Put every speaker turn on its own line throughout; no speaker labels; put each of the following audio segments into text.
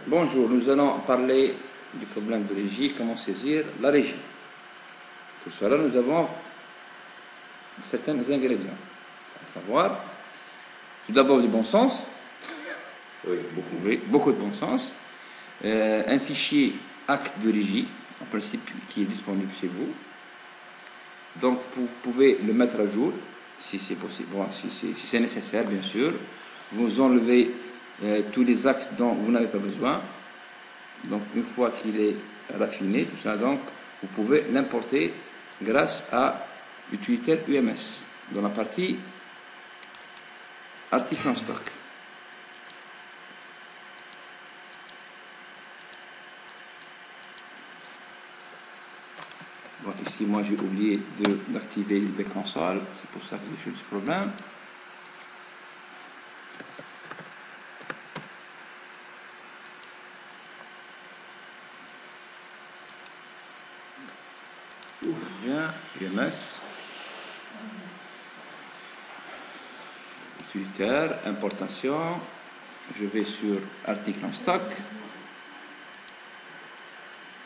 Bonjour, nous allons parler du problème de régie, comment saisir la régie. Pour cela, nous avons certains ingrédients, à savoir, tout d'abord du bon sens, beaucoup de bon sens, un fichier acte de régie, en principe qui est disponible chez vous. Donc, vous pouvez le mettre à jour, si c'est possible, bon, si c'est nécessaire, bien sûr. Vous enlevez tous les actes dont vous n'avez pas besoin. Donc, une fois qu'il est raffiné, tout ça, donc, vous pouvez l'importer grâce à l'utilitaire UMS dans la partie article en stock. Bon, ici, moi, j'ai oublié d'activer l'IB console, c'est pour ça que j'ai eu ce problème. Bien, UMS, utilitaire, importation, je vais sur article en stock,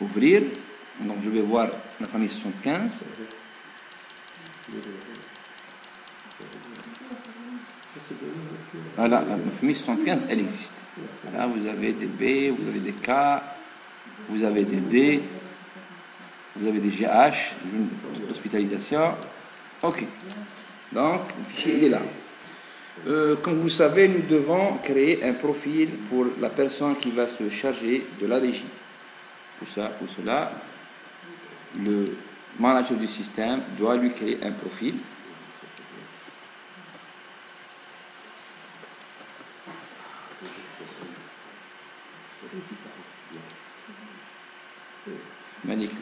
ouvrir, donc je vais voir la famille 75. Voilà, la famille 75, elle existe. Là, vous avez des B, vous avez des K, vous avez des D, vous avez des GH, d'hospitalisation. OK. Donc, le fichier, il est là. Comme vous savez, nous devons créer un profil pour la personne qui va se charger de la régie. Pour cela, le manager du système doit lui créer un profil.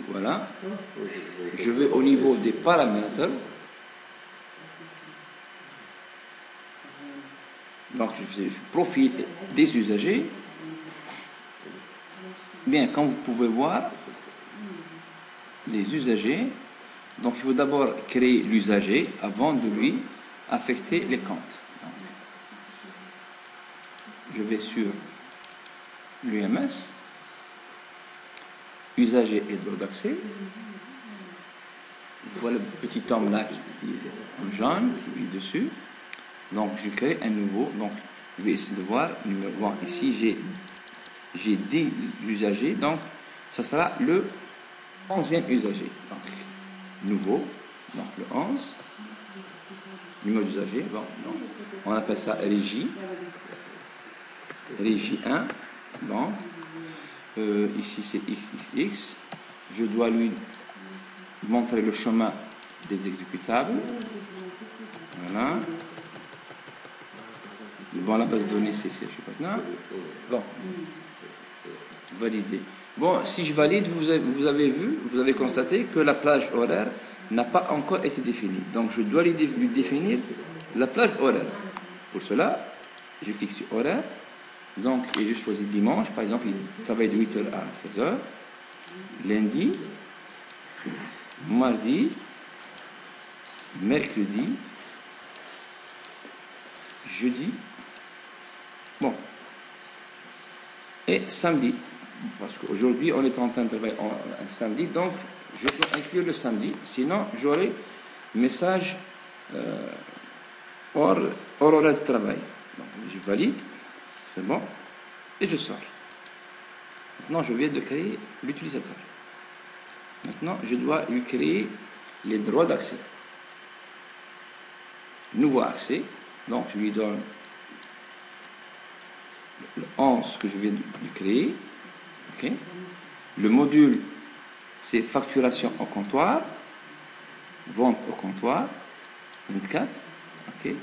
Voilà. Je vais au niveau des paramètres. Donc, je fais le profil des usagers. Bien, comme vous pouvez voir, les usagers, donc il faut d'abord créer l'usager avant de lui affecter les comptes. Donc, je vais sur l'UMS, usager et droit d'accès. Voilà le petit homme là qui est en jaune, qui est dessus. Donc, je crée un nouveau. Donc, je vais essayer de voir. Bon, ici, j'ai 10 usagers. Donc, ça sera le 11e usager. Donc, nouveau. Donc, le 11. Numéro d'usager. Bon, donc, on appelle ça régie. Régie 1. Donc, ici, c'est XXX. Je dois lui montrer le chemin des exécutables. Voilà. Bon, la base de données, c'est je sais pas maintenant. Bon, valider. Bon, si je valide, vous avez vu, vous avez constaté que la plage horaire n'a pas encore été définie. Donc, je dois lui définir la plage horaire. Pour cela, je clique sur horaire. Donc, et je choisis dimanche. Par exemple, il travaille de 8h à 16h. Lundi, mardi, mercredi, jeudi, bon, et samedi, parce qu'aujourd'hui on est en train de travailler un samedi, donc je dois inclure le samedi, sinon j'aurai message hors horaire de travail. Donc je valide, c'est bon, et je sors. Maintenant je viens de créer l'utilisateur. Maintenant je dois lui créer les droits d'accès. Nouveau accès. Donc, je lui donne le 11 que je viens de créer. Okay. Le module, c'est facturation au comptoir, vente au comptoir, 24. Okay.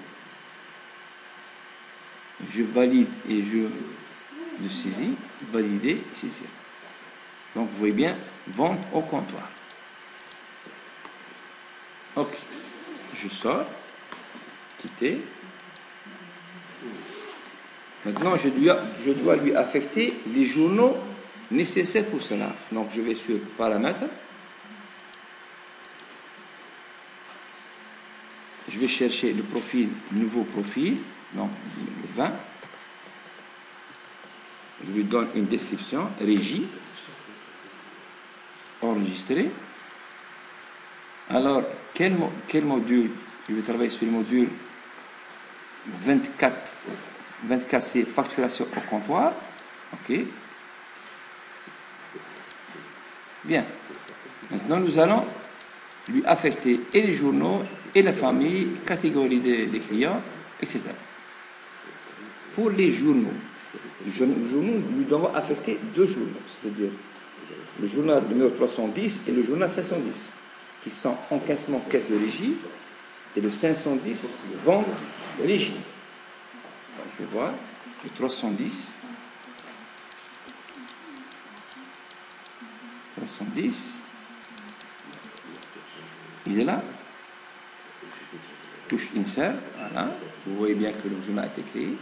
Je valide et je saisis, valider, saisir. Donc, vous voyez bien, vente au comptoir. OK. Je sors, quitter. Maintenant, je dois lui affecter les journaux nécessaires pour cela. Donc, je vais sur paramètres. Je vais chercher le profil, nouveau profil, donc le 20. Je lui donne une description, régie, enregistrée. Alors, quel module? Je vais travailler sur le module 24. 24, c'est facturation au comptoir. OK. Bien. Maintenant, nous allons lui affecter et les journaux, et la famille, catégorie des clients, etc. Pour les journaux, nous devons affecter 2 journaux, c'est-à-dire le journal numéro 310 et le journal 510, qui sont encaissement caisse de régie, et le 510 vente de régie. Donc, je vais voir le 310. 310. Il est là. Touche insert. Voilà. Vous voyez bien que le journal a été créé.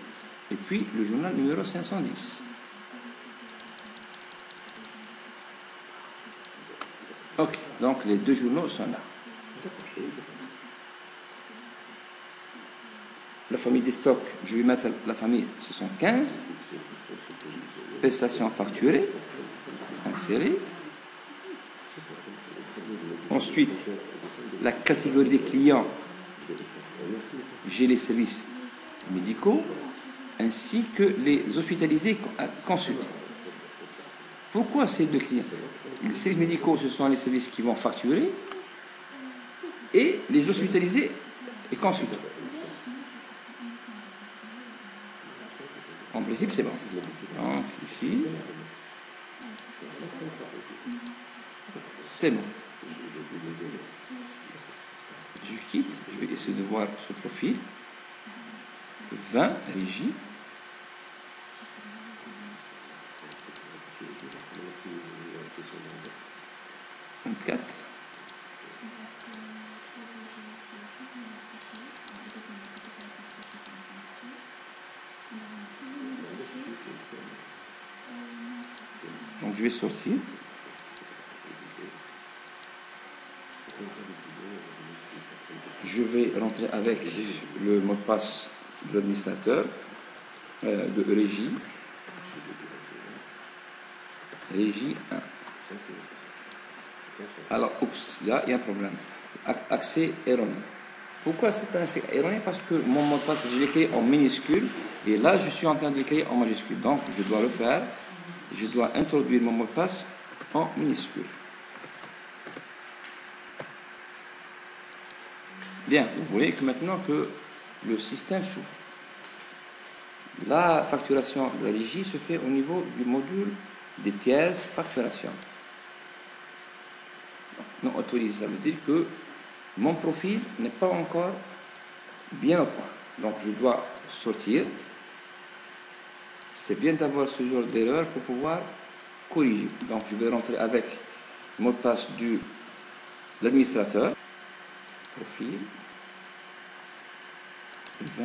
Et puis le journal numéro 510. Ok. Donc les 2 journaux sont là. La famille des stocks, je vais mettre la famille 75. Prestations facturées. Insérer. Ensuite, la catégorie des clients, j'ai les services médicaux ainsi que les hospitalisés consultants. Pourquoi ces 2 clients? Les services médicaux, ce sont les services qui vont facturer et les hospitalisés et consultants. En principe, c'est bon. Donc, ici, c'est bon. Je quitte, je vais essayer de voir ce profil. 20, régie. Donc je vais sortir. Je vais rentrer avec le mot de passe de l'administrateur de régie. Régie 1. Alors, oups, là, il y a un problème. Accès erroné. Pourquoi c'est un accès erroné? Parce que mon mot de passe, je l'ai créé en minuscule, et là, je suis en train de l'écrire en majuscule. Donc, je dois le faire. Je dois introduire mon mot de passe en minuscule. Bien, vous voyez que maintenant que le système s'ouvre. La facturation de la régie se fait au niveau du module des tierces facturation. Non autorisé, ça veut dire que mon profil n'est pas encore bien au point. Donc je dois sortir. C'est bien d'avoir ce genre d'erreur pour pouvoir corriger. Donc je vais rentrer avec le mot de passe de l'administrateur. Profil 20.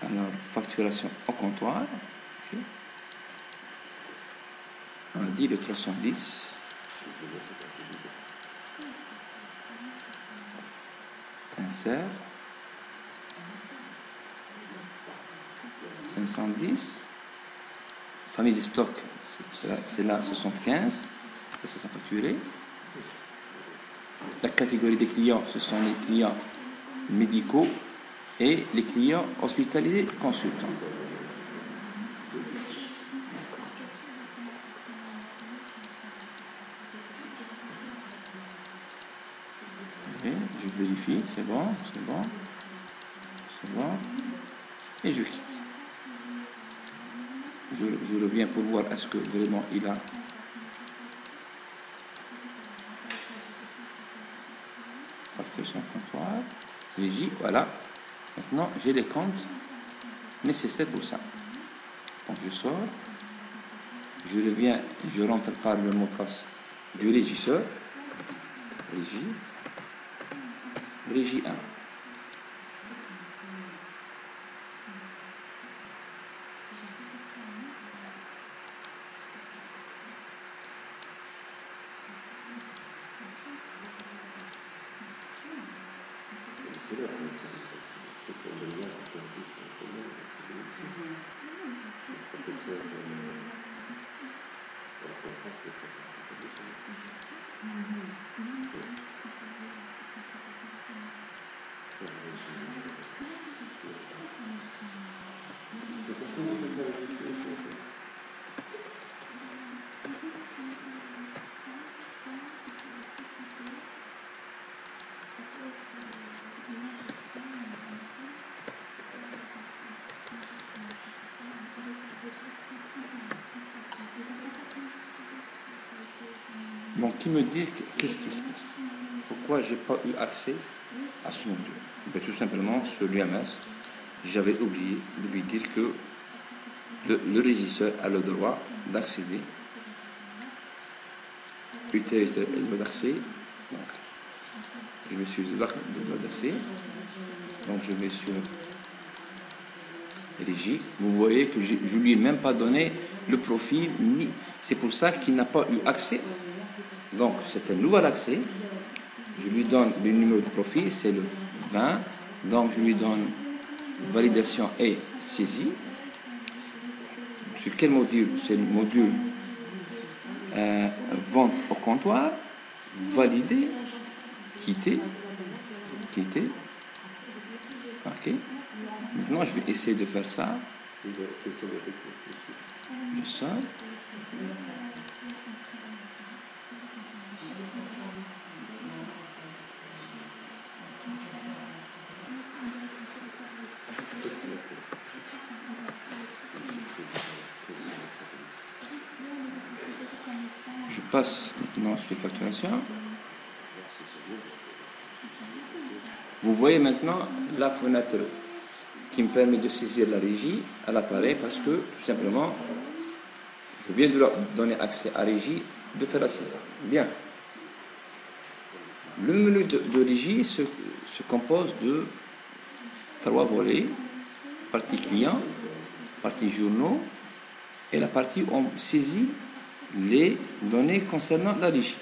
Alors, facturation au comptoir. Okay. On a dit le 310. Insert. 510. Famille de stock, c'est là 75. Ça sont facturés. La catégorie des clients, ce sont les clients médicaux et les clients hospitalisés consultants. Okay, je vérifie, c'est bon, c'est bon, c'est bon, et je quitte. Je reviens pour voir est-ce que vraiment il a facturation comptoir, régie, voilà. Maintenant, j'ai les comptes nécessaires pour ça. Donc, je sors, je reviens, je rentre par le mot de passe du régisseur, régie 1. Donc, qui me dit qu'est-ce qui se passe? Pourquoi je n'ai pas eu accès à ce module? Tout simplement, sur l'UMS, j'avais oublié de lui dire que le régisseur a le droit d'accéder. Utilitaire et le droit d'accès. Donc, je vais sur le droit d'accès. Donc, je vais sur Régie. Vous voyez que je ne lui ai même pas donné le profil, ni. C'est pour ça qu'il n'a pas eu accès. Donc, c'est un nouvel accès. Je lui donne le numéro de profil, c'est le 20. Donc, je lui donne validation et saisie. Sur quel module? C'est le module vente au comptoir, valider, quitter. OK. Maintenant, je vais essayer de faire ça. Je sors. Je passe maintenant sur facturation. Vous voyez maintenant la fenêtre qui me permet de saisir la régie à l'appareil parce que, tout simplement, je viens de leur donner accès à régie de faire la saisie. Bien. Le menu de régie se compose de 3 volets: partie client, partie journaux et la partie où on saisit les données concernant la régie.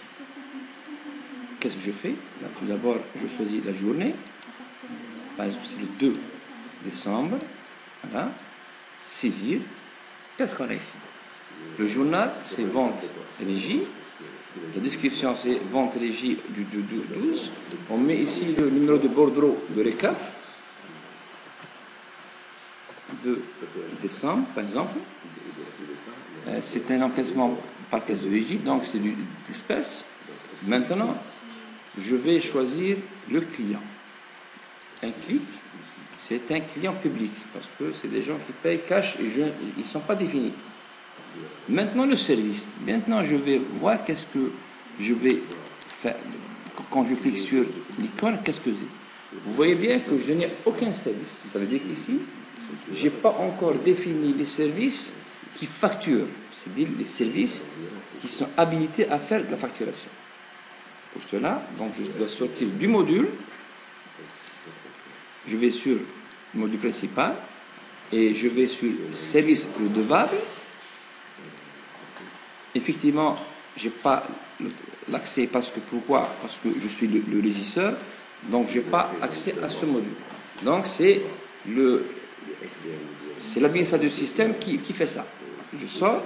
Qu'est-ce que je fais? Tout d'abord, je choisis la journée. Par exemple, c'est le 2 décembre. Voilà. Saisir. Qu'est-ce qu'on a ici? Le journal, c'est vente régie. La description, c'est vente régie du 12. On met ici le numéro de bordereau de récap de décembre, par exemple. C'est un encaissement par caisse de régie, donc c'est d'espèces. Maintenant, je vais choisir le client. Un clic, c'est un client public, parce que c'est des gens qui payent cash et ils ne sont pas définis. Maintenant, le service. Maintenant, je vais voir qu'est-ce que je vais faire. Quand je clique sur l'icône, qu'est-ce que c'est? Vous voyez bien que je n'ai aucun service. Ça veut dire qu'ici, je n'ai pas encore défini les services qui facturent, c'est-à-dire les services qui sont habilités à faire de la facturation. Pour cela, donc je dois sortir du module, je vais sur le module principal et je vais sur service redevable. Effectivement, je n'ai pas l'accès pourquoi? Parce que je suis le régisseur, donc je n'ai pas accès à ce module. Donc c'est l'administrateur du système qui fait ça. Je sors.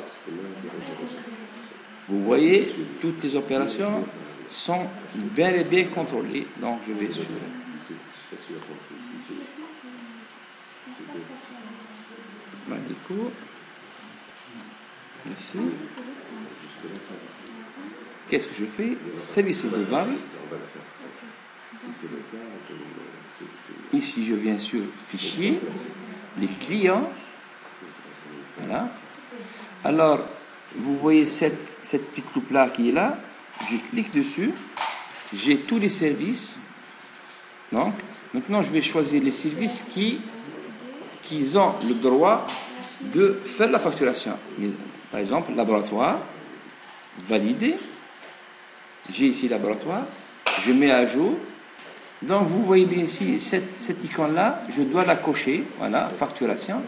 Vous voyez, toutes les opérations sont bel et bien contrôlées. Donc je vais sur ici. Qu'est-ce que je fais? Service redevable. Ici, je viens sur fichier, les clients. Voilà. Alors, vous voyez cette petite loupe-là qui est là. Je clique dessus. J'ai tous les services. Donc, maintenant, je vais choisir les services qui ont le droit de faire la facturation. Par exemple, laboratoire, valider. J'ai ici laboratoire. Je mets à jour. Donc, vous voyez bien ici, cette icône-là, je dois la cocher. Voilà, facturation,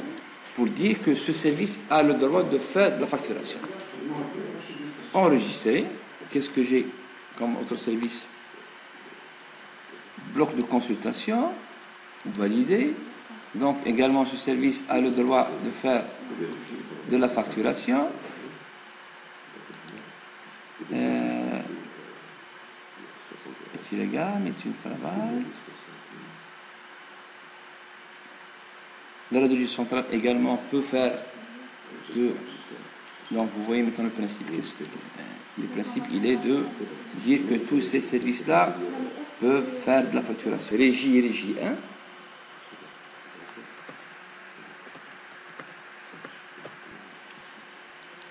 pour dire que ce service a le droit de faire de la facturation. Enregistrer. Qu'est-ce que j'ai comme autre service? Bloc de consultation. Valider. Donc, également, ce service a le droit de faire de la facturation. Ici les gars, médecine du travail. La radiologie centrale également peut faire de... Donc vous voyez maintenant le principe. Le principe, il est de dire que tous ces services-là peuvent faire de la facturation. Régie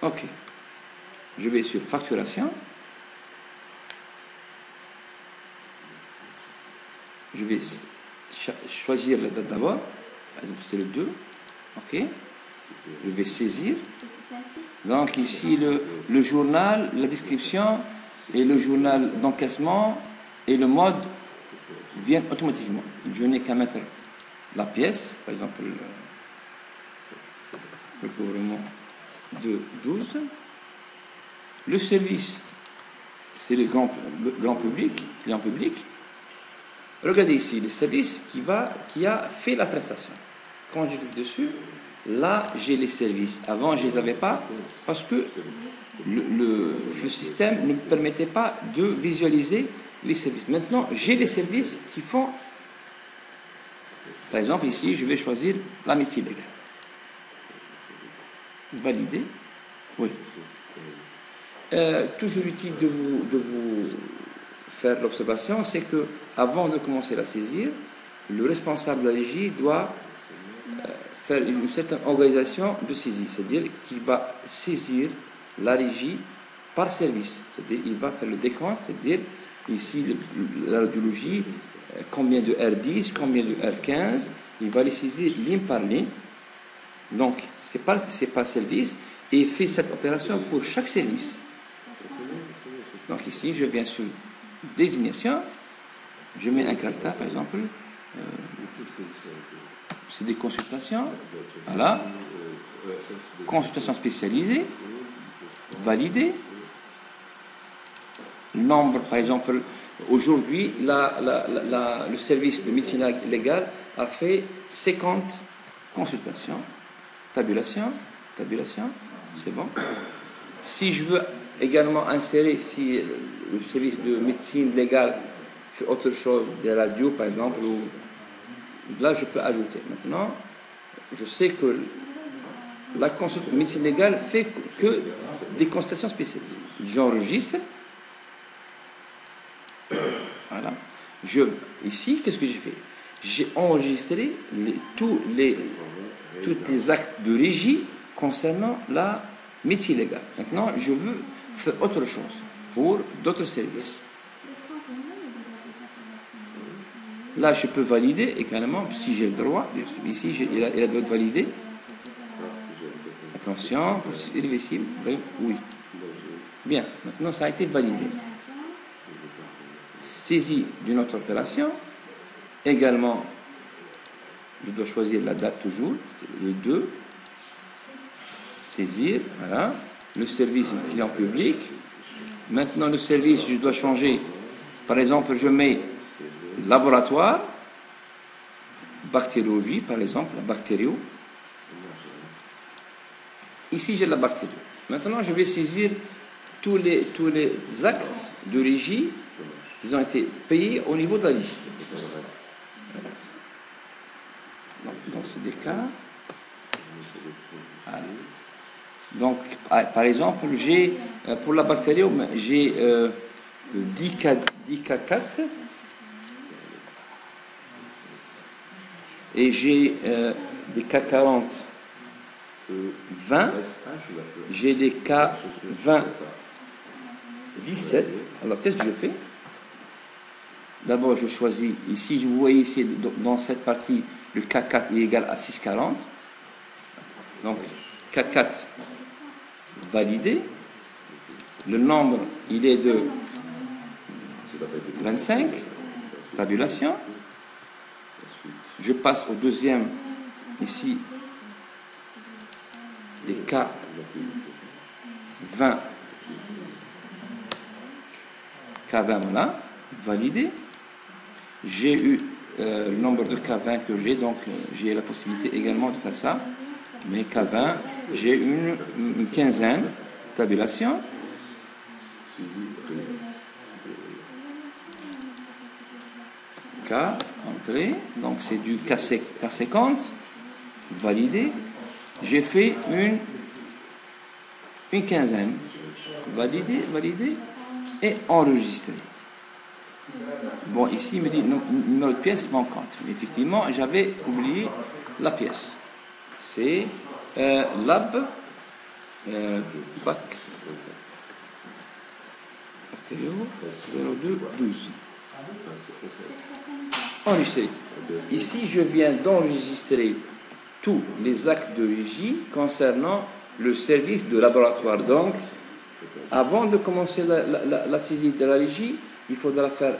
1. Ok. Je vais sur facturation. Je vais choisir la date d'abord. Par exemple, c'est le 2. Ok. Je vais saisir. Donc ici, le journal, la description et le journal d'encaissement et le mode viennent automatiquement. Je n'ai qu'à mettre la pièce, par exemple, le recouvrement de 12. Le service, c'est le grand public, client public. Regardez ici, le service qui a fait la prestation. Quand je clique dessus, là, j'ai les services. Avant, je ne les avais pas parce que le système ne me permettait pas de visualiser les services. Maintenant, j'ai les services qui font... Par exemple, ici, je vais choisir la médecine légale. Valider. Oui. Toujours utile de vous faire l'observation, c'est que avant de commencer à saisir, le responsable de la régie doit faire une certaine organisation de saisie, c'est-à-dire qu'il va saisir la régie par service, c'est-à-dire il va faire le décompte, c'est-à-dire ici la radiologie, combien de R10, combien de R15, il va les saisir ligne par ligne. Donc c'est par service et il fait cette opération pour chaque service. Donc ici je viens sur désignation, je mets un caractère par exemple, c'est des consultations, voilà, consultation spécialisée, validée, nombre par exemple, aujourd'hui le service de médecine légale a fait 50 consultations, tabulation, c'est bon. Si je veux également insérer, si le service de médecine légale fait autre chose, des radios par exemple, ou là je peux ajouter. Maintenant, je sais que la médecine légale fait que des consultations spécialisées. J'enregistre. Voilà. Ici, qu'est-ce que j'ai fait? J'ai enregistré tous les actes de régie concernant la médecine légale. Maintenant, je veux faire autre chose pour d'autres services. Là, je peux valider également, si j'ai le droit. Ici, il a le droit de valider. Attention, processus irréversible. Oui. Bien, maintenant, ça a été validé. Saisie d'une autre opération. Également, je dois choisir la date toujours, c'est le 2. Saisir, voilà. Le service client public. Maintenant, le service, je dois changer. Par exemple, je mets laboratoire, bactériologie, par exemple, la bactério. Ici, j'ai la bactérie. Maintenant, je vais saisir tous les actes de régie qui ont été payés au niveau de la régie. Dans ces deux cas. Allez. Donc, par exemple, j'ai, pour la bactérie, j'ai 10K4 et j'ai des K40 20, j'ai des K20 17. Alors, qu'est-ce que je fais? D'abord, je choisis, ici, vous voyez ici, dans cette partie, le K4 est égal à 6,40. Donc, K4 validé. Le nombre, il est de 25. Tabulation. Je passe au deuxième, ici, les K20 voilà, validé. J'ai eu le nombre de K20 que j'ai, donc j'ai la possibilité également de faire ça. Mais K20, j'ai une quinzaine, tabulation. K, entrée, donc c'est du K50, validé. J'ai fait une quinzaine, validé et enregistré. Bon, ici, il me dit numéro de pièce manquante. Mais effectivement, j'avais oublié la pièce. C'est lab bac 0212. Enregistré. Ici, je viens d'enregistrer tous les actes de régie concernant le service de laboratoire. Donc, avant de commencer la saisie de la régie, il faudra faire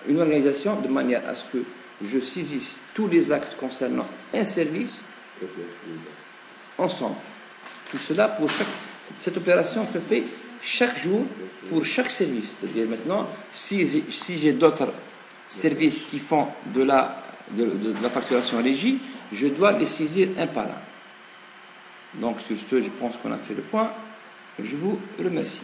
une organisation de manière à ce que je saisisse tous les actes concernant un service ensemble. Tout cela pour cette opération se fait chaque jour pour chaque service. C'est-à-dire maintenant, si j'ai d'autres services qui font de la facturation régie, je dois les saisir un par un. Donc sur ce, je pense qu'on a fait le point. Je vous remercie.